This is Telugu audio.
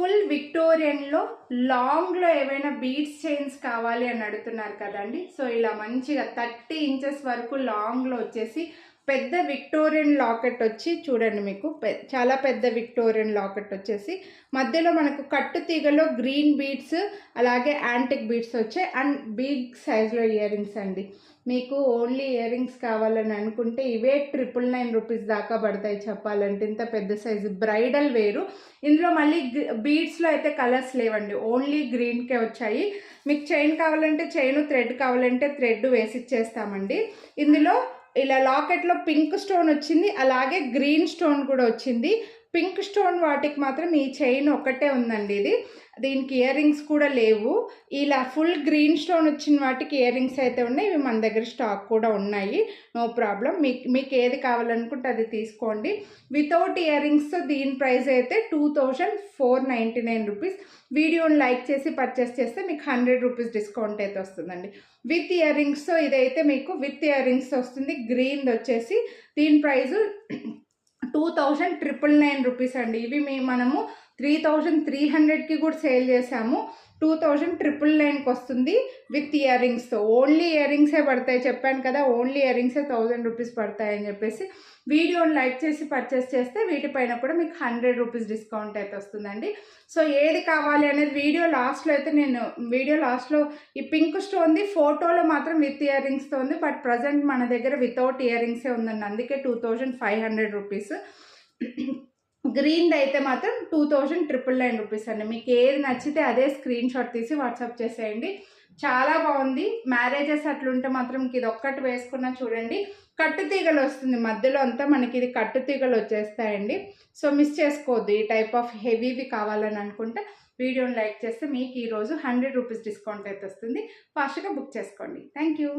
ఫుల్ విక్టోరియన్లో లాంగ్లో ఏవైనా బీడ్స్ చైన్స్ కావాలి అని అడుగుతున్నారు కదండి. సో ఇలా మంచిగా 30 ఇంచెస్ వరకు లాంగ్లో వచ్చేసి పెద్ద విక్టోరియన్ లాకెట్ వచ్చి చూడండి, మీకు చాలా పెద్ద విక్టోరియన్ లాకెట్ వచ్చేసి మధ్యలో మనకు కట్టు తీగలో గ్రీన్ బీడ్స్ అలాగే యాంటిక్ బీడ్స్ వచ్చాయి అండ్ బిగ్ సైజ్లో ఇయర్ రింగ్స్ అండి. మీకు ఓన్లీ ఇయర్ రింగ్స్ కావాలని అనుకుంటే ఇవే 999 రూపీస్ దాకా పడతాయి చెప్పాలంటే. ఇంత పెద్ద సైజు బ్రైడల్ వేరు. ఇందులో మళ్ళీ బీడ్స్లో అయితే కలర్స్ లేవండి, ఓన్లీ గ్రీన్కే వచ్చాయి. మీకు చైన్ కావాలంటే చైన్, థ్రెడ్ కావాలంటే థ్రెడ్ వేసి ఇచ్చేస్తామండి. ఇందులో ఇలా లాకెట్లో పింక్ స్టోన్ వచ్చింది, అలాగే గ్రీన్ స్టోన్ కూడా వచ్చింది. పింక్ స్టోన్ వాటికి మాత్రం ఈ చైన్ ఒకటే ఉందండి. దీనికి ఇయర్ రింగ్స్ కూడా లేవు. ఇలా ఫుల్ గ్రీన్ స్టోన్ వచ్చిన వాటికి ఇయర్ రింగ్స్ అయితే ఉన్నాయి. ఇవి మన దగ్గర స్టాక్ కూడా ఉన్నాయి, నో ప్రాబ్లం. మీకు ఏది కావాలనుకుంటే అది తీసుకోండి. వితౌట్ ఇయర్ రింగ్స్ దీని ప్రైస్ అయితే 2499 రూపీస్. వీడియోని లైక్ చేసి పర్చేస్ చేస్తే మీకు 100 రూపీస్ డిస్కౌంట్ అయితే వస్తుందండి. విత్ ఇయర్ రింగ్స్ ఇదైతే మీకు విత్ ఇయర్ రింగ్స్ వస్తుంది. గ్రీన్ వచ్చేసి దీని ప్రైజు 2999 రూపీస్ అండి. ఇవి మనము 3300కి కూడా సేల్ చేసాము. 2999కి వస్తుంది విత్ ఇయర్ రింగ్స్తో. ఓన్లీ ఇయర్ రింగ్సే పడతాయి చెప్పాను కదా, ఓన్లీ ఇయర్ రింగ్సే 1000 రూపీస్ పడతాయని చెప్పేసి. వీడియోని లైక్ చేసి పర్చేస్ చేస్తే వీటిపైన కూడా మీకు 100 రూపీస్ డిస్కౌంట్ అయితే వస్తుందండి. సో ఏది కావాలి అనేది వీడియో లాస్ట్లో ఈ పింక్ స్టోన్ది ఫోటోలో మాత్రం విత్ ఇయర్ రింగ్స్తో ఉంది, బట్ ప్రజెంట్ మన దగ్గర వితౌట్ ఇయర్ రింగ్సే ఉందండి, అందుకే 2500 రూపీస్. గ్రీన్ది అయితే మాత్రం 2999 రూపీస్ అండి. మీకు ఏది నచ్చితే అదే స్క్రీన్ షాట్ తీసి వాట్సాప్ చేసేయండి. చాలా బాగుంది. మ్యారేజెస్ అట్లుంటే మాత్రం ఇది ఒక్కటి వేసుకున్నా చూడండి, కట్టు తీగలు వస్తుంది మధ్యలో అంతా, మనకి ఇది కట్టు తీగలు వచ్చేస్తాయండి. సో మిస్ చేసుకోవద్దు. ఈ టైప్ ఆఫ్ హెవీవి కావాలని అనుకుంటే వీడియోని లైక్ చేస్తే మీకు ఈరోజు 100 రూపీస్ డిస్కౌంట్ అయితే వస్తుంది. ఫాస్ట్గా బుక్ చేసుకోండి. Thank you.